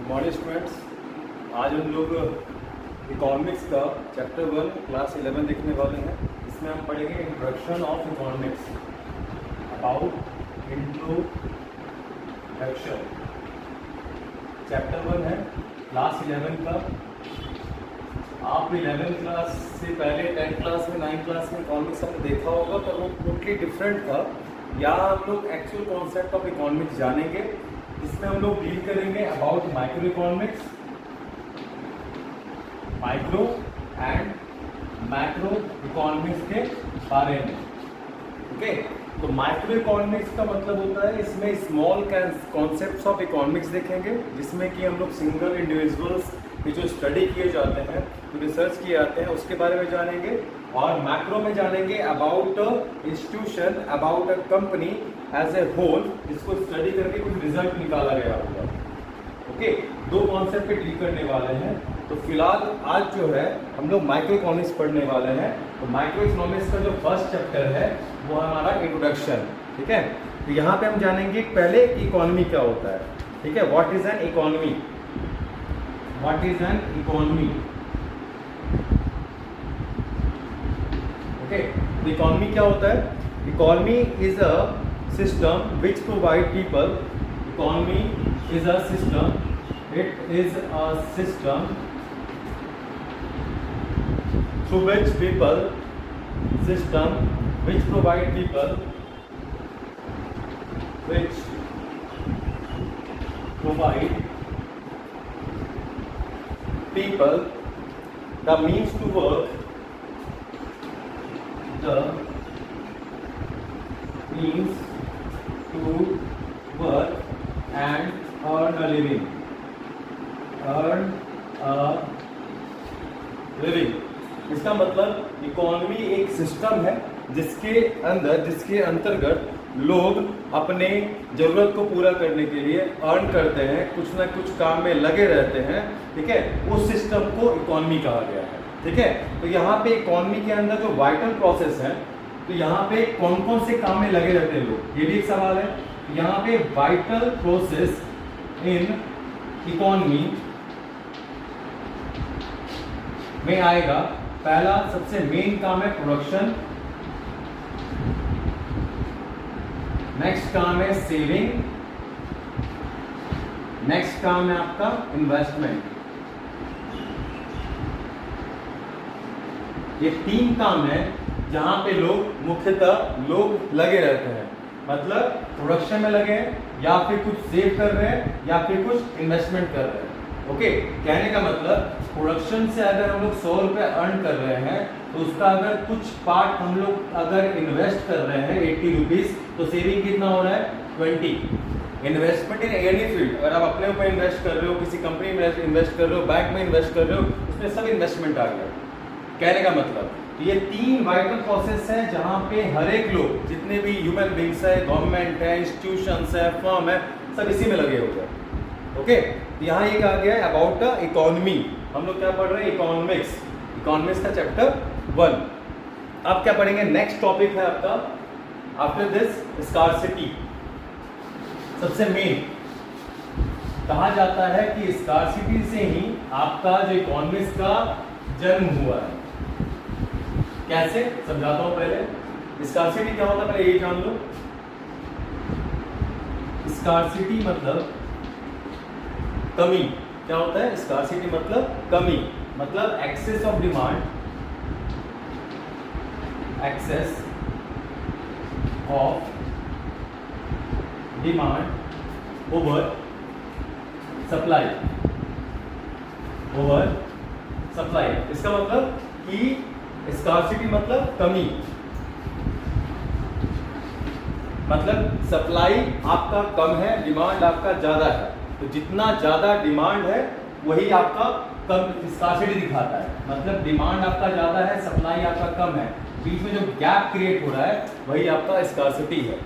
Morning students, आज हम लोग इकोनॉमिक्स का चैप्टर 1 क्लास 11 देखने वाले हैं। इसमें हम पढ़ेंगे introduction of economics, about introduction. Chapter 1 है क्लास 11 का। आप 11 क्लास से पहले 10 क्लास में 9 क्लास में इकोनॉमिक्स हमने देखा होगा, पर वो टोटली डिफरेंट था। यहाँ हम लोग एक्चुअल कॉन्सेप्ट ऑफ इकोनॉमिक्स जानेंगे। इसमें हम लोग डील करेंगे about micro economics, micro and macro economics के बारे में। ओके, तो माइक्रो इकोनॉमिक्स का मतलब होता है इसमें स्मॉल कॉन्सेप्ट्स ऑफ इकोनॉमिक्स देखेंगे, जिसमें कि हम लोग सिंगल इंडिविजुअल्स की जो स्टडी किए जाते हैं, जो रिसर्च किए जाते हैं, उसके बारे में जानेंगे। और मैक्रो में जानेंगे about institution, about a company as a whole, जिसको स्टडी करके कुछ रिजल्ट निकाला गया होगा। ओके, दो कॉन्सेप्ट पे डील करने वाले हैं। तो फिलहाल आज जो है हम लोग माइक्रो इकोनॉमिक्स पढ़ने वाले हैं। तो माइक्रो इकोनॉमिक्स का जो फर्स्ट चैप्टर है वो हमारा इंट्रोडक्शन। ठीक है, तो यहाँ पे हम जानेंगे पहले इकोनॉमी क्या होता है। ठीक है, what is an economy, what is an economy. Okay, तो इकोनॉमी क्या होता है? Economy is a system which provide people, economy is a system, it is a system through which people, system which provide people, which provide people the means to work, the means to work and earn a living, earn a living। इसका मतलब economy एक system है जिसके अंतर्गत लोग अपने ज़रूरत को पूरा करने के लिए अर्न करते हैं, कुछ ना कुछ काम में लगे रहते हैं। ठीक है, उस सिस्टम को इकोनॉमी कहा गया है। ठीक है, तो यहाँ पे इकोनॉमी के अंदर जो वाइटल प्रोसेस है, तो यहाँ पे कौन कौन से काम में लगे रहते हैं लोग, ये भी एक सवाल है। यहाँ पे वाइटल प्रोसेस इन इकोनॉमी में आएगा, पहला सबसे मेन काम है प्रोडक्शन, नेक्स्ट काम है सेविंग, नेक्स्ट काम है आपका इन्वेस्टमेंट। ये तीन काम है जहां पे लोग मुख्यतः लोग लगे रहते हैं। मतलब प्रोडक्शन में लगे हैं, या फिर कुछ सेव कर रहे हैं, या फिर कुछ इन्वेस्टमेंट कर रहे हैं। ओके, कहने का मतलब प्रोडक्शन से अगर हम लोग 100 रुपये अर्न कर रहे हैं, तो उसका अगर कुछ पार्ट हम लोग अगर इन्वेस्ट कर रहे हैं 80 रुपीज़, तो सेविंग कितना हो रहा है 20। इन्वेस्टमेंट इन एनी फील्ड, अगर आप अपने ऊपर इन्वेस्ट कर रहे हो, किसी कंपनी में इन्वेस्ट कर रहे हो, बैंक में इन्वेस्ट कर रहे हो, उसमें सब इन्वेस्टमेंट आ गया। कहने का मतलब ये तीन वाइटल प्रोसेस हैं जहां पे हर एक लोग, जितने भी ह्यूमन बींग्स है, गवर्नमेंट है, इंस्टीट्यूशंस है, फर्म है, सब इसी में लगे हुए हैं। ओके, यहाँ ये कहा गया है अबाउट द इकोनॉमी। हम लोग क्या पढ़ रहे हैं? इकोनॉमिक्स, इकोनॉमिक्स का चैप्टर 1। आप क्या पढ़ेंगे? नेक्स्ट टॉपिक है आपका आफ्टर दिस स्कार्सिटी। सबसे मेन कहा जाता है कि स्कार्सिटी से ही आपका जो इकोनॉमिक्स का जन्म हुआ है। कैसे समझाता हूं पहले। स्कार्सिटी क्या होता है पहले ये जान लो। स्कार्सिटी मतलब कमी। क्या होता है? स्कार्सिटी मतलब कमी, मतलब excess of demand, excess of demand over supply, over supply. इसका मतलब कि स्कार्सिटी मतलब कमी, मतलब सप्लाई आपका कम है, डिमांड आपका ज्यादा है। तो जितना ज्यादा डिमांड है वही आपका कम स्कार्सिटी दिखाता है। मतलब डिमांड आपका ज्यादा है, सप्लाई आपका कम है, बीच में जो गैप क्रिएट हो रहा है वही आपका स्कार्सिटी है।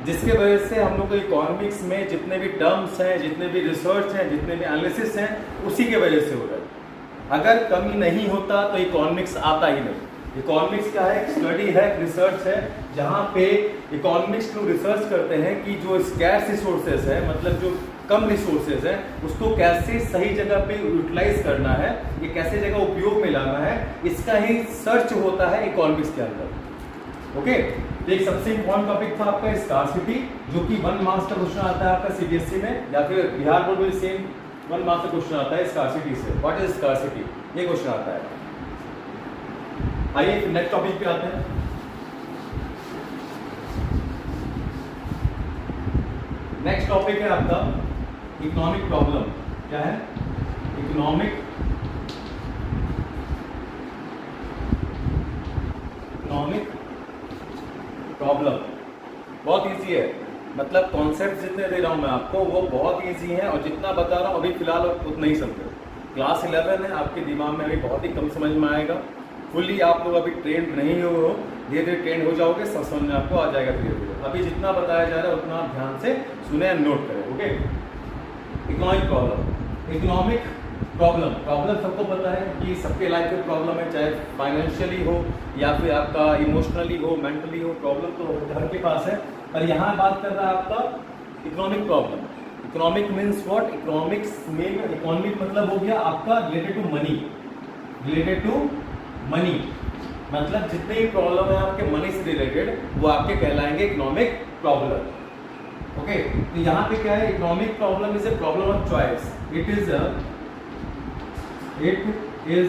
जिसके वजह से हम लोग को इकोनॉमिक्स में जितने भी टर्म्स हैं, जितने भी रिसर्च हैं, जितने भी एनालिसिस हैं, उसी के वजह से हो रहा है। अगर कमी नहीं होता तो इकोनॉमिक्स आता ही नहीं। इकोनॉमिक्स क्या है? स्टडी है, रिसर्च है, जहां पे इकोनॉमिक्स लोग रिसर्च करते हैं कि जो स्कैर्स रिसोर्सेज है, मतलब जो कम रिसोर्सेज है, उसको कैसे सही जगह पे यूटिलाइज करना है, ये कैसे जगह उपयोग में लाना है, इसका ही सर्च होता है इकोनॉमिक्स के अंदर। ओके, तो एक सबसे इंपॉर्टेंट टॉपिक था आपका स्कार्सिटी, जो कि 1 मार्क्स का क्वेश्चन आता है आपका सीबीएसई में, या फिर बिहार बोर्ड में सेम 1 मार्क्स का क्वेश्चन आता है स्कार्सिटी से। व्हाट इज स्कार्सिटी, ये क्वेश्चन आता है। आइए नेक्स्ट टॉपिक पे आते हैं। नेक्स्ट टॉपिक है आपका इकोनॉमिक प्रॉब्लम। क्या है? Economic problem. बहुत इजी है, मतलब कॉन्सेप्ट जितने दे रहा हूं मैं आपको वो बहुत इजी है, और जितना बता रहा हूं अभी फिलहाल उतना ही समझो। क्लास 11 है, आपके दिमाग में अभी बहुत ही कम समझ में आएगा। फुल्ली आप लोग अभी ट्रेंड नहीं हो, धीरे धीरे ट्रेंड हो जाओगे, सब समझ में आपको आ जाएगा धीरे धीरे। अभी जितना बताया जा रहा है उतना आप ध्यान से सुने एंड नोट करें। Okay, economic problem. Economic problem सबको पता है कि सबके लाइफ में प्रॉब्लम है, चाहे फाइनेंशियली हो या फिर आपका इमोशनली हो, मेंटली हो, प्रॉब्लम तो हर के पास है। पर यहाँ बात कर रहा है आपका economic problem. Economic means what? Economics में इकोनॉमिक मतलब हो गया आपका related to money. Related to money मतलब जितने भी प्रॉब्लम है आपके मनी से रिलेटेड, वो आपके कहलाएंगे इकोनॉमिक प्रॉब्लम। ओके, तो यहाँ पे क्या है? Economic problem is a problem of choice. It is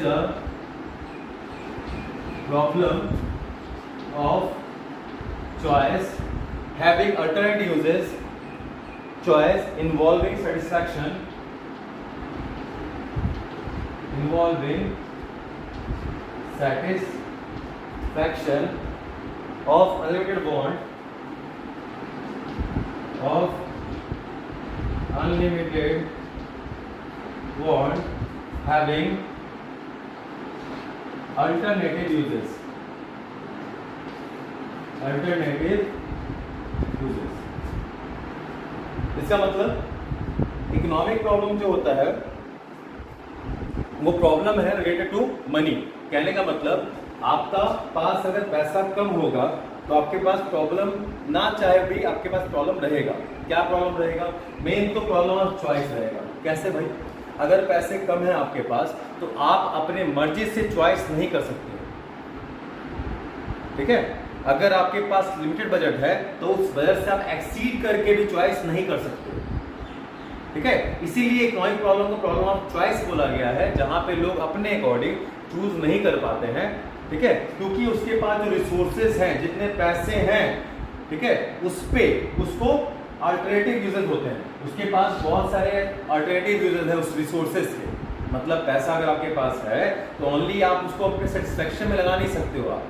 a problem of choice having alternate uses, choice involving satisfaction of unlimited want having alternative uses. इसका मतलब इकोनॉमिक प्रॉब्लम जो होता है वो प्रॉब्लम है रिलेटेड टू मनी। कहने का मतलब आपका पास अगर पैसा कम होगा तो आपके पास प्रॉब्लम ना चाहे भी आपके पास प्रॉब्लम रहेगा। क्या प्रॉब्लम रहेगा? मेन तो प्रॉब्लम ऑफ चॉइस रहेगा। कैसे भाई? अगर पैसे कम है आपके पास तो आप अपने मर्जी से चॉइस नहीं कर सकते। ठीक है, अगर आपके पास लिमिटेड बजट है तो उस बजट से आप एक्सीड करके भी चॉइस नहीं कर सकते। ठीक है, इसीलिए इकोनॉमिक प्रॉब्लम को प्रॉब्लम ऑफ चॉइस बोला गया है, जहां पे लोग अपने अकॉर्डिंग चूज नहीं कर पाते हैं। ठीक है, क्योंकि उसके पास जो रिसोर्सेज हैं, जितने पैसे हैं, ठीक है, उस पे उसको अल्टरनेटिव यूजेस होते हैं। उसके पास बहुत सारे अल्टरनेटिव यूजेस हैं उस रिसोर्सेज के। मतलब पैसा अगर आपके पास है तो ओनली आप उसको अपने सेटिस्फेक्शन में लगा नहीं सकते हो। आप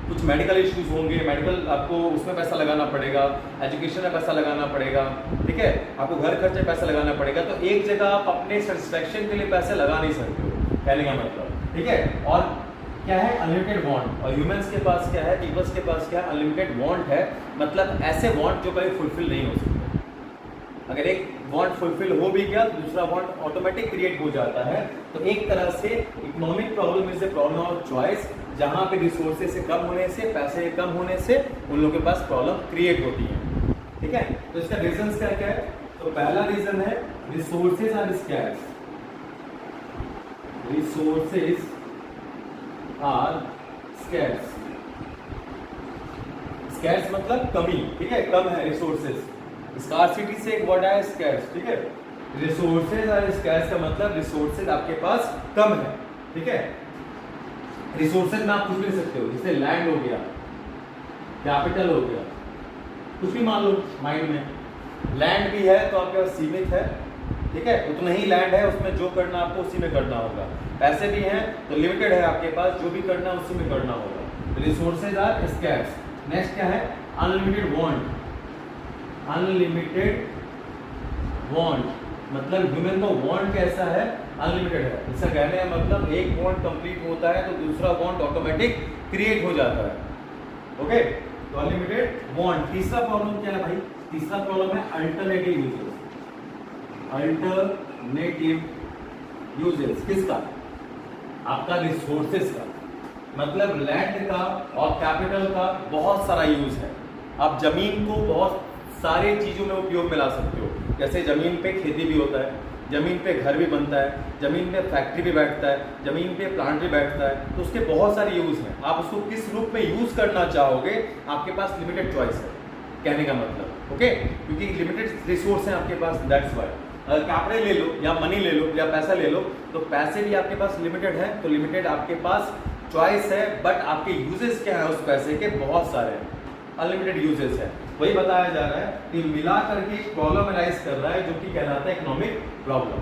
कुछ मेडिकल इश्यूज होंगे, मेडिकल आपको उसमें पैसा लगाना पड़ेगा, एजुकेशन में पैसा लगाना पड़ेगा, ठीक है, आपको घर खर्चे पैसा लगाना पड़ेगा। तो एक जगह आप अपने सेटिस्फेक्शन के लिए पैसे लगा नहीं सकते हो, कहने का मतलब। ठीक है, और क्या है? Unlimited want. और ह्यूमंस के पास क्या है? पीपल्स के पास क्या है? अनलिमिटेड वांट है। मतलब ऐसे वांट जो कभी फुलफिल नहीं हो सकते। अगर एक वांट फुलफिल हो भी गया तो दूसरा वांट ऑटोमेटिक क्रिएट हो जाता है। तो एक तरह से economic problem is a problem of choice, जहां पे रिसोर्सेज से कम होने से, पैसे कम होने से उन लोगों के पास प्रॉब्लम क्रिएट होती है। ठीक है, तो इसका रीजन क्या क्या है? तो पहला रीजन है resources are scarce. Resources are scarce. Scarce मतलब कमी। ठीक है, कम है रिसोर्सेज। स्कार्सिटी से एक वर्ड आया स्कैर्स। ठीक है, रिसोर्सेज आर स्कैर्स का मतलब रिसोर्सेज आपके पास कम है। ठीक है, रिसोर्सेज में आप कुछ ले सकते हो, जैसे लैंड हो गया, कैपिटल हो गया, कुछ भी मान लो माइंड में। लैंड भी है तो आपके पास सीमित है। ठीक है, उतना ही लैंड है, उसमें जो करना आपको उसी में करना होगा। पैसे भी हैं तो लिमिटेड है आपके पास, जो भी करना है उसी में करना होगा। Resources are scarce. नेक्स्ट क्या है? Unlimited want. अनलिमिटेड वांट मतलब ह्यूमन का वांट कैसा है? अनलिमिटेड है। इसका कहने का मतलब एक वांट कंप्लीट होता है तो दूसरा वांट ऑटोमेटिक क्रिएट हो जाता है। ओके, तो अनलिमिटेड वांट। तीसरा प्रॉब्लम क्या है भाई? तीसरा प्रॉब्लम है अल्टरनेटिव यूजेस। अल्टरनेटिव यूजेस किसका? आपका रिसोर्सेज का। मतलब लैंड का और कैपिटल का बहुत सारा यूज है। आप जमीन को बहुत सारे चीजों में उपयोग में ला सकते हो। जैसे जमीन पे खेती भी होता है, जमीन पे घर भी बनता है, जमीन पे फैक्ट्री भी बैठता है, जमीन पे प्लांट भी बैठता है, तो उसके बहुत सारे यूज हैं। आप उसको किस रूप में यूज करना चाहोगे, आपके पास लिमिटेड चॉइस है, कहने का मतलब। ओके, क्योंकि लिमिटेड रिसोर्स हैं आपके पास, दैट्स व्हाई। अगर कैपिटल ले लो या मनी ले लो या पैसा ले लो, तो पैसे भी आपके पास लिमिटेड है, तो लिमिटेड आपके पास चॉइस है, बट आपके यूजेस क्या है उस पैसे के, बहुत सारे हैं, अनलिमिटेड यूजेस है। वही बताया जा रहा है कि मिला करके एक प्रॉब्लम एनालाइज कर रहा है, जो कि कहलाता है इकोनॉमिक प्रॉब्लम।